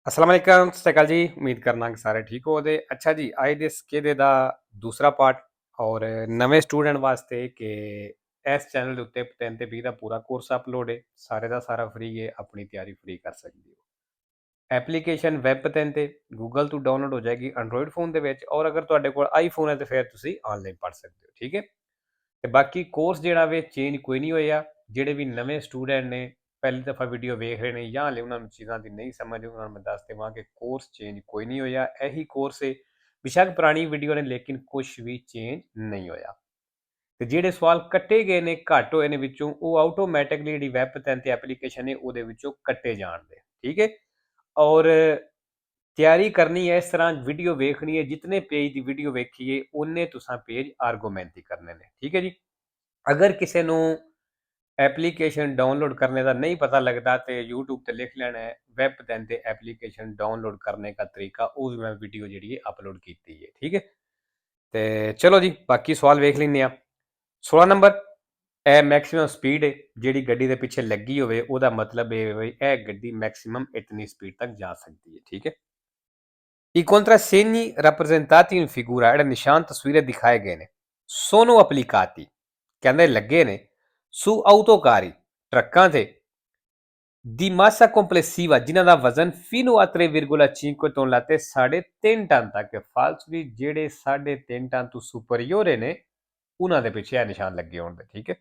अस्सलाम वालेकुम सत श्री अकाल जी। उम्मीद करना कि सारे ठीक हो दे। अच्छा जी, अज दे स्केदे दा दूसरा पार्ट और नवे स्टूडेंट वास्ते कि इस चैनल के उत्ते 3 ते 20 का पूरा कोर्स अपलोड है। सारे का सारा फ्री है, अपनी तैयारी फ्री कर सकते हो। एप्लीकेशन वैब 3 ते गूगल तो डाउनलोड हो जाएगी एंड्रॉयड फोन के विच, और अगर तुहाडे कोल आईफोन है तो फिर तुसी ऑनलाइन पढ़ सकते हो। ठीक है, ਤੇ ਬਾਕੀ ਕੋਰਸ ਜਿਹੜਾ ਵੇ ਚੇਂਜ ਕੋਈ ਨਹੀਂ ਹੋਇਆ। ਜਿਹੜੇ ਵੀ ਨਵੇਂ ਸਟੂਡੈਂਟ ਨੇ, ਪਹਿਲੀ ਦਫਾ ਵੀਡੀਓ ਵੇਖ ਰਹੇ ਨੇ ਜਾਂ ਹਲੇ ਉਹਨਾਂ ਨੂੰ ਚੀਜ਼ਾਂ ਦੀ ਨਹੀਂ ਸਮਝ, ਉਹਨਾਂ ਨੂੰ ਮੈਂ ਦੱਸ ਦੇਵਾਂ ਕਿ ਕੋਰਸ ਚੇਂਜ ਕੋਈ ਨਹੀਂ ਹੋਇਆ। ਇਹੀ ਕੋਰਸ ਹੈ, ਬੇਸ਼ੱਕ ਪੁਰਾਣੀ ਵੀਡੀਓ ਨੇ, ਲੇਕਿਨ ਕੁਝ ਵੀ ਚੇਂਜ ਨਹੀਂ ਹੋਇਆ। ਤੇ ਜਿਹੜੇ ਸਵਾਲ ਕੱਟੇ ਗਏ ਨੇ, ਘੱਟ ਹੋਏ ਨੇ ਵਿੱਚੋਂ, ਉਹ ਆਟੋਮੈਟਿਕਲੀ ਜਿਹੜੀ ਵੈਬ 3 ਤੇ ਐਪਲੀਕੇਸ਼ਨ ਹੈ ਉਹਦੇ ਵਿੱਚੋਂ ਕੱਟੇ ਜਾਣਗੇ। ਠੀਕ ਹੈ, ਔਰ ਤਿਆਰੀ ਕਰਨੀ ਹੈ ਇਸ ਤਰ੍ਹਾਂ, ਵੀਡੀਓ ਵੇਖਣੀ ਹੈ, ਜਿਤਨੇ पेज की वीडियो वेखी है उन्ने तुसां पेज आर्गूमेंट ही करने ने। ठीक है जी, अगर किसी ਨੂੰ ਐਪਲੀਕੇਸ਼ਨ ਡਾਊਨਲੋਡ करने का नहीं पता लगता तो यूट्यूब ਤੇ लिख लेना है वैब 3 ਤੇ ਐਪਲੀਕੇਸ਼ਨ डाउनलोड करने का तरीका, वो भी मैं वीडियो जी अपलोड की है। ठीक है, तो चलो जी बाकी सवाल वेख लें। 16 नंबर, ਇਹ मैक्सिमम स्पीड है जी गड्डी के पिछे लगी हो, मतलब है गड्डी मैक्सिमम इतनी स्पीड तक जा सकती है। ठीक है, I contrassegni rappresentati in figura, ਜਿਹੜੇ ਨਿਸ਼ਾਨ ਤਸਵੀਰਾਂ ਦਿਖਾਏ ਗਏ ਨੇ, sono applicati, ਕਹਿੰਦੇ ਲੱਗੇ ਨੇ, su autocarri, ਟਰੱਕਾਂ ਤੇ, di massa complessiva, ਜਿਨ੍ਹਾਂ ਦਾ ਵਜ਼ਨ fino a 3,5 ਟਨ ਲਾਤੇ 3.5 ਟਨ ਤੱਕ। ਫਾਲਸਲੀ ਜਿਹੜੇ 3.5 ਟਨ ਤੋਂ ਸੁਪਰੀਓਰ ਨੇ, ਉਹਨਾਂ ਦੇ ਪਿੱਛੇ ਇਹ ਨਿਸ਼ਾਨ ਲੱਗੇ ਹੋਣਗੇ। ਠੀਕ ਹੈ,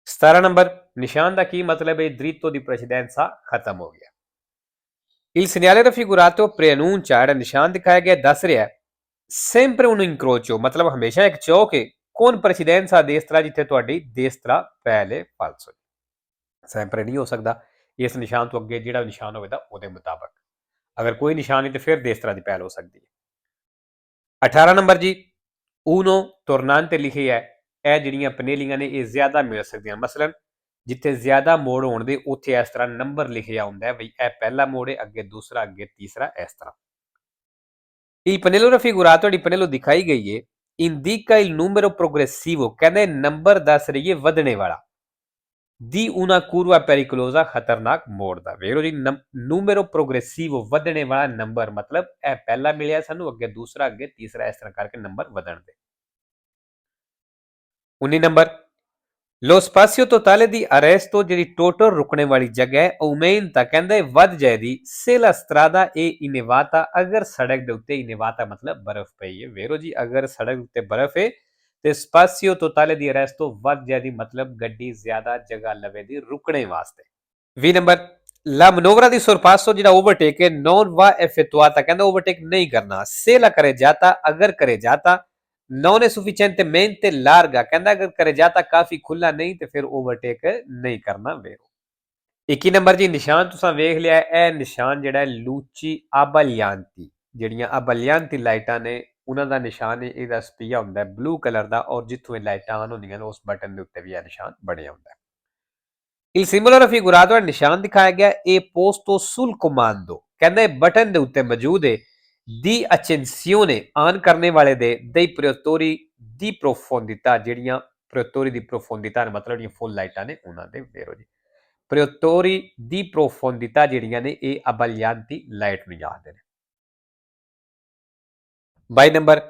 17 ਨੰਬਰ, ਨਿਸ਼ਾਨ ਦਾ ਕੀ ਮਤਲਬ ਹੈ? dritto di precedenza ਖਤਮ ਹੋ ਗਿਆ। Il segnale raffigurato preannuncia, ਜਿਹੜਾ ਨਿਸ਼ਾਨ ਦਿਖਾਇਆ ਗਿਆ, ਦੱਸ ਰਿਹਾ sempre un incrocio, मतलब हमेशा एक चौक है con precedenza a destra, जिथे ਤੁਹਾਡੀ destra ਪਹਿਲੇ falso है। sempre नहीं हो सकता इस निशान तो अगे ਜਿਹੜਾ ਨਿਸ਼ਾਨ ਹੋਵੇਗਾ ਉਹਦੇ ਮੁਤਾਬਕ। अगर कोई निशान नहीं तो फिर destra ਦੀ ਪਹਿਲ हो सकती है। 18 नंबर जी, uno tornante लिखी है, ਇਹ ਜਿਹੜੀਆਂ ਪਨੇਲੀਆਂ ਨੇ ਇਹ ਜ਼ਿਆਦਾ ਮਿਲ ਸਕਦੀਆਂ। ਮਸਲਨ ਜਿੱਥੇ ਜ਼ਿਆਦਾ ਮੋੜ ਹੋਣ ਦੇ ਉੱਥੇ ਇਸ ਤਰ੍ਹਾਂ ਨੰਬਰ ਲਿਖਿਆ ਹੁੰਦਾ ਹੈ, ਬਈ ਇਹ ਪਹਿਲਾ ਮੋੜ ਹੈ, ਅੱਗੇ ਦੂਸਰਾ, ਅੱਗੇ ਤੀਸਰਾ, ਇਸ ਤਰ੍ਹਾਂ। Il pannello raffigurato, ਜਿਹੜੀ ਪਨੇਲੋ ਦਿਖਾਈ ਗਈ ਹੈ, indica il numero progressivo, ਕਹਿੰਦੇ ਨੰਬਰ ਦੱਸ ਰਹੀ ਹੈ ਵਧਣੇ ਵਾਲਾ, di una curva pericolosa, ਖਤਰਨਾਕ ਮੋੜ ਦਾ। ਵੇਖੋ ਜੀ, numero progressivo, ਵਧਣੇ ਵਾਲਾ ਨੰਬਰ, मतलब ਇਹ ਪਹਿਲਾ ਮਿਲਿਆ ਸਾਨੂੰ, ਅੱਗੇ ਦੂਸਰਾ, ਅੱਗੇ ਤੀਸਰਾ, ਇਸ ਤਰ੍ਹਾਂ ਕਰਕੇ ਨੰਬਰ ਵਧਣ ਦੇ। 19 number, lo spazio totale di arresto, ਜਿਹੜੀ ਟੋਟਲ ਰੁਕਣੇ ਵਾਲੀ ਜਗ੍ਹਾ ਹੈ, aumenta, ਕਹਿੰਦੇ ਵੱਧ ਜਾਏਗੀ, se la strada è innevata, ਅਗਰ ਸੜਕ ਦੇ ਉੱਤੇ innevata मतलब ਬਰਫ਼ ਪਈ ਹੈ। ਵੇਖੋ ਜੀ, ਅਗਰ ਸੜਕ ਉੱਤੇ ਬਰਫ਼ ਹੈ ਤੇ spazio totale di arresto ਵੱਧ ਜਾਏਗੀ, मतलब ਗੱਡੀ ਜ਼ਿਆਦਾ ਜਗ੍ਹਾ ਲਵੇਗੀ ਰੁਕਣੇ ਵਾਸਤੇ। 20 number, la manovra di sorpasso, ਜਿਹੜਾ ਓਵਰਟੇਕ ਹੈ, non va effettuata, ਕਹਿੰਦਾ ਓਵਰਟੇਕ ਨਹੀਂ ਕਰਨਾ, se la करे जाता, ਅਗਰ करे जाता, non è sufficientemente larga, ਕਹਿੰਦਾ ਅਗਰ करे जाता ਕਾਫੀ ਖੁੱਲਾ ਨਹੀਂ ਤੇ ਫਿਰ ਓਵਰਟੇਕ ਨਹੀਂ ਕਰਨਾ। ਵੇਖੋ 21 ਨੰਬਰ ਜੀ, ਨਿਸ਼ਾਨ ਤੁਸੀਂ ਵੇਖ ਲਿਆ, ਇਹ ਨਿਸ਼ਾਨ ਜਿਹੜਾ ਲੂਚੀ ਆਬਲਿਆਂਤੀ, ਜਿਹੜੀਆਂ ਆਬਲਿਆਂਤੀ ਲਾਈਟਾਂ ਨੇ ਉਹਨਾਂ ਦਾ ਨਿਸ਼ਾਨ ਹੈ। ਇਹਦਾ ਸਪੀਆ ਹੁੰਦਾ ਬਲੂ ਕਲਰ ਦਾ, ਔਰ ਜਿੱਥੋਂ ਇਹ ਲਾਈਟਾਂ ਆਨ ਹੁੰਦੀਆਂ ਨੇ ਉਸ ਬਟਨ ਦੇ ਉੱਤੇ ਵੀ ਇਹ ਨਿਸ਼ਾਨ ਬਣਿਆ ਹੁੰਦਾ। Il simbolo raffigurato, ਨਿਸ਼ਾਨ ਦਿਖਾਇਆ ਗਿਆ, ਇਹ posto sul comando, ਕਹਿੰਦੇ ਬਟਨ ਦੇ ਉੱਤੇ ਮੌਜੂਦ ਹੈ, di accensione, ਆਨ ਕਰਨੇ ਵਾਲੇ ਦੇ, dei proiettori di profondità, ਜਿਹੜੀਆਂ proiettori di profondità ਨੇ, मतलब ਜਿਹੜੀਆਂ ਫੁੱਲ ਲਾਈਟਾਂ ਨੇ ਉਹਨਾਂ ਦੇ। ਵੇਖੋ ਜੀ, proiettori di profondità ਜਿਹੜੀਆਂ ਨੇ ਇਹ abbaglianti ਲਾਈਟ ਨੂੰ ਆਖਦੇ ਨੇ। 22 ਨੰਬਰ,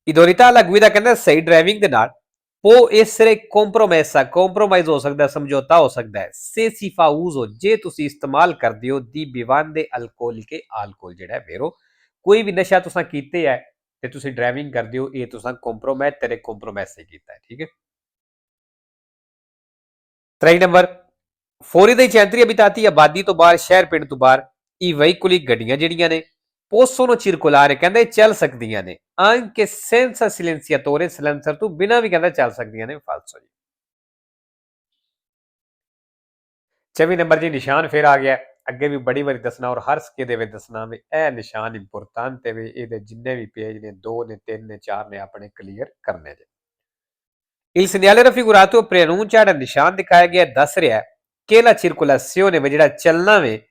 idoneità alla guida, ਕਹਿੰਦਾ ਸਹੀ ਡਰਾਈਵਿੰਗ ਦੇ ਨਾਲ può essere compromessa, compromise ਹੋ ਸਕਦਾ, ਸਮਝੌਤਾ ਹੋ ਸਕਦਾ ਹੈ, se si fa uso, ਜੇ ਤੁਸੀਂ ਇਸਤੇਮਾਲ ਕਰਦੇ ਹੋ, di bevande alcoliche, alcol ਜਿਹੜਾ ਹੈ ਵੇਰੋ, ਕੋਈ ਵੀ ਨਸ਼ਾ ਤੁਸੀਂ ਕੀਤੇ ਹੈ ਤੇ ਤੁਸੀਂ ਡਰਾਈਵਿੰਗ ਕਰਦੇ ਹੋ, ਇਹ ਤੁਸੀਂ ਕੰਪਰੋਮਾਈਜ਼ ਤੇਰੇ ਕੰਪਰੋਮਾਈਜ਼ ਸੇ ਕੀਤਾ ਹੈ। ਠੀਕ ਹੈ, 23 ਨੰਬਰ, ਫੌਰੀ ਦੇ ਚੈਂਤਰੀ ਅਬਿਤਾਤੀ, ਆਬਾਦੀ ਤੋਂ ਬਾਹਰ, ਸ਼ਹਿਰ ਪਿੰਡ ਤੋਂ ਬਾਹਰ, ਇਹ ਵਹੀਕੁਲੀ ਗੱਡੀਆਂ ਜਿਹੜੀਆਂ ਨੇ possono circolare, ਕਹਿੰਦੇ ਚੱਲ ਸਕਦੀਆਂ ਨੇ, anche senza silenziatore, silencer ਤੋਂ ਬਿਨਾਂ ਵੀ ਕਹਿੰਦਾ ਚੱਲ ਸਕਦੀਆਂ ਨੇ। ਫਾਲਸੋ ਜੀ। 24 ਨੰਬਰ ਜੀ, ਨਿਸ਼ਾਨ ਫਿਰ ਆ ਗਿਆ, ਅੱਗੇ ਵੀ ਬੜੀ ਵਾਰੀ ਦੱਸਣਾ ਔਰ ਹਰ ਸਕੇ ਦੇ ਵਿੱਚ ਦੱਸਣਾ ਵੀ ਇਹ ਨਿਸ਼ਾਨ ਇੰਪੋਰਟੈਂਟ ਹੈ, ਵੀ ਇਹਦੇ ਜਿੰਨੇ ਵੀ ਪੇਜ ਨੇ, 2 ਨੇ, 3 ਨੇ, 4 ਨੇ, ਆਪਣੇ ਕਲੀਅਰ ਕਰਨੇ ਜੇ। Il segnale raffigurato preannuncia, ਜਿਹੜਾ ਨਿਸ਼ਾਨ ਦਿਖਾਇਆ ਗਿਆ ਦੱਸ ਰਿਹਾ ਕਿ la circolazione, ਜਿਹੜਾ ਚੱਲਣਾ ਵੇ,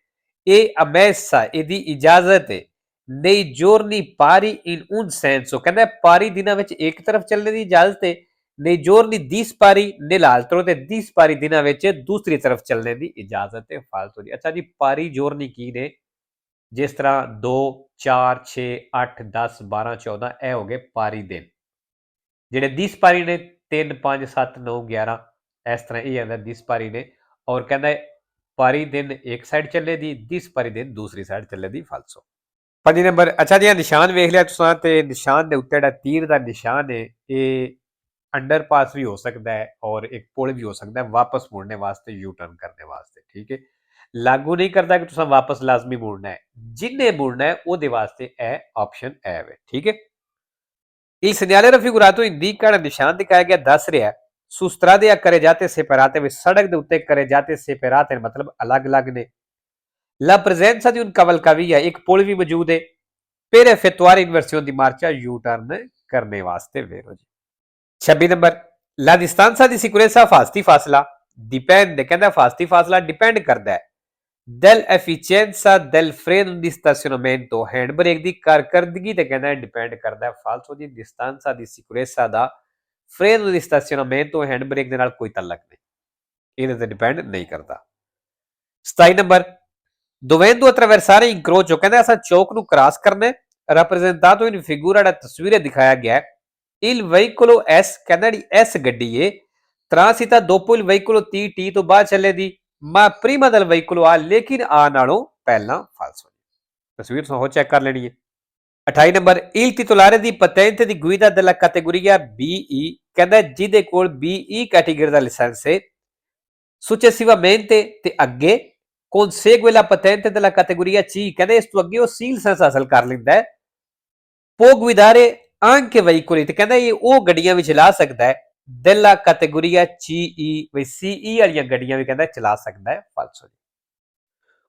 ਇਹ ammessa, ਇਹਦੀ ਇਜਾਜ਼ਤ ਹੈ, nei giorni pari in un senso, ਕਹਿੰਦਾ ਪਾਰੀ ਦਿਨਾਂ ਵਿੱਚ ਇੱਕ ਤਰਫ ਚੱਲਣ ਦੀ ਇਜਾਜ਼ਤ ਹੈ, nei giorni dispari nell'altro, ਤੇ dispari ਦਿਨਾਂ ਵਿੱਚ ਦੂਸਰੀ ਤਰਫ ਚੱਲਣ ਦੀ ਇਜਾਜ਼ਤ ਹੈ। ਫਾਲਤੂ ਜੀ। ਅੱਛਾ ਜੀ, ਪਾਰੀ ਜੋਰਨੀ ਕੀ ਨੇ? जिस तरह 2 4 6 8 10 12 14 ਇਹ ਹੋ ਗਏ ਪਾਰੀ ਦਿਨ। ਜਿਹੜੇ ਦਿਸਪਾਰੀ ਨੇ 3 5 7 9 11 ਇਸ ਤਰ੍ਹਾਂ ਇਹ ਆਉਂਦਾ ਦਿਸਪਾਰੀ ਨੇ। ਔਰ ਕਹਿੰਦਾ ਪਾਰੀ ਦਿਨ ਇੱਕ ਸਾਈਡ ਚੱਲੇ ਦੀ, ਦਿਸਪਾਰੀ ਦਿਨ ਦੂਸਰੀ ਸਾਈਡ ਚੱਲੇ ਦੀ। ਫਾਲਸੋ। 5 ਨੰਬਰ। ਅੱਛਾ ਜੀ, ਨਿਸ਼ਾਨ ਵੇਖ ਲਿਆ ਤੁਸੀਂ ਤੇ ਨਿਸ਼ਾਨ ਦੇ ਉੱਤੇ ਜਿਹੜਾ ਤੀਰ ਦਾ ਨਿਸ਼ਾਨ ਹੈ ਇਹ अंडरपास भी हो सकता है और एक पुल भी हो सकता है वापस मुड़ने वास्ते, यू टर्न करने वास्ते। ठीक है, लागू नहीं करता कि तुसा वापस लाजमी मुड़ना है। जिन्हें मुड़ना है ਉਹਦੇ ਵਾਸਤੇ ਇਹ ਆਪਸ਼ਨ ਹੈ ਵੇ। ठीक है, il segnale raffigurato indica il ਨਿਸ਼ਾਨ ਦਿਖਾਇਆ ਗਿਆ ਦੱਸ ਰਿਹਾ su strade a carreggiate separate ਵਿੱਚ ਸੜਕ ਦੇ ਉੱਤੇ carreggiate separate ਮਤਲਬ ਅਲੱਗ-ਅਲੱਗ ਨੇ। la presenza di un cavalcavia ਇੱਕ ਪੁਲ ਵੀ ਮੌਜੂਦ ਹੈ per effettuare inversione di marcia, U turn करने वास्ते। वेरो जी। 26 number. La distanza di sicurezza fasti fasla dipende, कहता fasti fasla dipend करता है dell'efficienza del freno di stazionamento, hand brake ਦੀ ਕਾਰਕਰਦਗੀ ਤੇ ਕਹਿੰਦਾ ਡਿਪੈਂਡ ਕਰਦਾ ਹੈ। ਫਾਲਸੋ ਜੀ। distanza di sicurezza ਦਾ freno di stazionamento hand brake ਦੇ ਨਾਲ ਕੋਈ ਤਾਲੁਕ ਨਹੀਂ, ਇਹਦੇ ਤੇ ਡਿਪੈਂਡ ਨਹੀਂ ਕਰਦਾ। 27 ਨੰਬਰ। dovendo attraversare incrocio, ਕਹਿੰਦਾ ਅਸਾਂ ਚੌਕ ਨੂੰ ਕ੍ਰਾਸ ਕਰਨਾ ਹੈ। rappresentato in figura ਦਾ ਤਸਵੀਰ ਦਿਖਾਇਆ ਗਿਆ il veicolo S, ਕਹਿੰਦਾ ਜੀ S ਗੱਡੀ ਏ transita dopo il veicolo T, T ਤੋਂ ਬਾਅਦ ਚੱਲੇ ਦੀ ma prima del veicolo A, ਲੇਕਿਨ A ਨਾਲੋਂ ਪਹਿਲਾਂ। ਫਾਲਸੋ। ਤਸਵੀਰ ਸੋ ਚੈੱਕ ਕਰ ਲੈਣੀ ਹੈ। 28 number. il titolare di patente di guida della categoria BE, ਕਹਿੰਦਾ ਜਿਹਦੇ ਕੋਲ BE ਕੈਟੇਗਰੀ ਦਾ ਲਾਇਸੈਂਸ ਹੈ successivamente ਤੇ ਅੱਗੇ consegue la patente della categoria C, ਕਹਿੰਦੇ ਇਸ ਤੋਂ ਅੱਗੇ ਉਹ C ਲਾਇਸੈਂਸ ਹਾਸਲ ਕਰ ਲੈਂਦਾ ਹੈ può guidare anche veicoli, ਤੇ ਕਹਿੰਦਾ ਇਹ ਉਹ ਗੱਡੀਆਂ ਵੀ ਚਲਾ ਸਕਦਾ ਹੈ della categoria CE, ਵੀ CE ਵਾਲੀਆਂ ਗੱਡੀਆਂ ਵੀ ਕਹਿੰਦਾ ਚਲਾ ਸਕਦਾ ਹੈ। ਫਾਲਸੋ ਜੀ।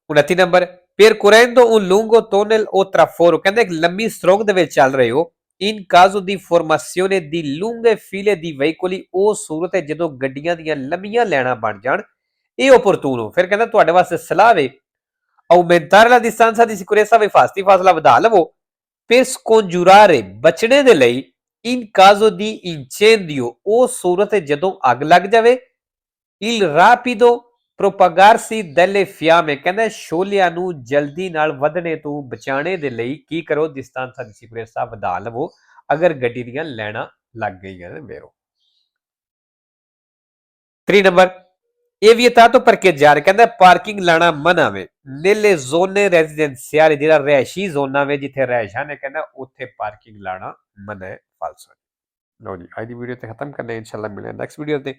29 number. percorrendo un lungo tunnel o traforo, ਕਹਿੰਦਾ ਇੱਕ ਲੰਮੀ ਸੁਰੰਗ ਦੇ ਵਿੱਚ ਚੱਲ ਰਹੇ ਹੋ in caso di formazione di lunghe file di veicoli, ਉਹ ਸੂਰਤ ਹੈ ਜਦੋਂ ਗੱਡੀਆਂ ਦੀਆਂ ਲੰਮੀਆਂ ਲਾਈਨਾਂ ਬਣ ਜਾਣ, ਇਹ opportuno, ਫਿਰ ਕਹਿੰਦਾ ਤੁਹਾਡੇ ਵਾਸਤੇ ਸਲਾਹ ਵੇ aumentare la distanza di sicurezza, ਵੀ ਫਾਸਤੀ ਫਾਸਲਾ ਵਧਾ ਲਵੋ per scongiurare, ਬਚਣੇ ਦੇ ਲਈ in caso di incendio, ਉਹ ਸੂਰਤ ਹੈ ਜਦੋਂ ਅੱਗ ਲੱਗ ਜਾਵੇ il rapido propagarsi delle fiamme, ਕਹਿੰਦਾ ਸ਼ੋਲਿਆਂ ਨੂੰ ਜਲਦੀ ਨਾਲ ਵਧਣੇ ਤੋਂ ਬਚਾਣੇ ਦੇ ਲਈ ਕੀ ਕਰੋ distanza di sicurezza ਵਧਾ ਲਵੋ ਅਗਰ ਗੱਡੀ ਦੀਆਂ ਲਾਈਨਾਂ ਲੱਗ ਗਈਆਂ ਨੇ। ਵੇਰੋ। 3 ਨੰਬਰ। ਇਹ vietato parcheggiare, ਕਹਿੰਦਾ ਪਾਰਕਿੰਗ ਲਾਣਾ ਮਨਾ ਵੇ nelle zone residenziali, ਜਿਹੜਾ ਰਹਿਸ਼ੀ ਜ਼ੋਨਾਂ ਵੇ ਜਿੱਥੇ ਰਹਿਸ਼ਾਂ ਨੇ ਕਹਿੰਦਾ ਉੱਥੇ ਪਾਰਕਿੰਗ ਲਾਣਾ ਮਨਾ ਹੈ। ਫਾਲਸੋ। ਲਓ ਜੀ, ਅੱਜ ਦੀ ਵੀਡੀਓ ਤੇ ਖਤਮ ਕਰਨੇ, ਇਨਸ਼ਾਅੱਲਾ ਮਿਲਦੇ ਨੈਕਸਟ ਵੀਡੀਓ ਤੇ।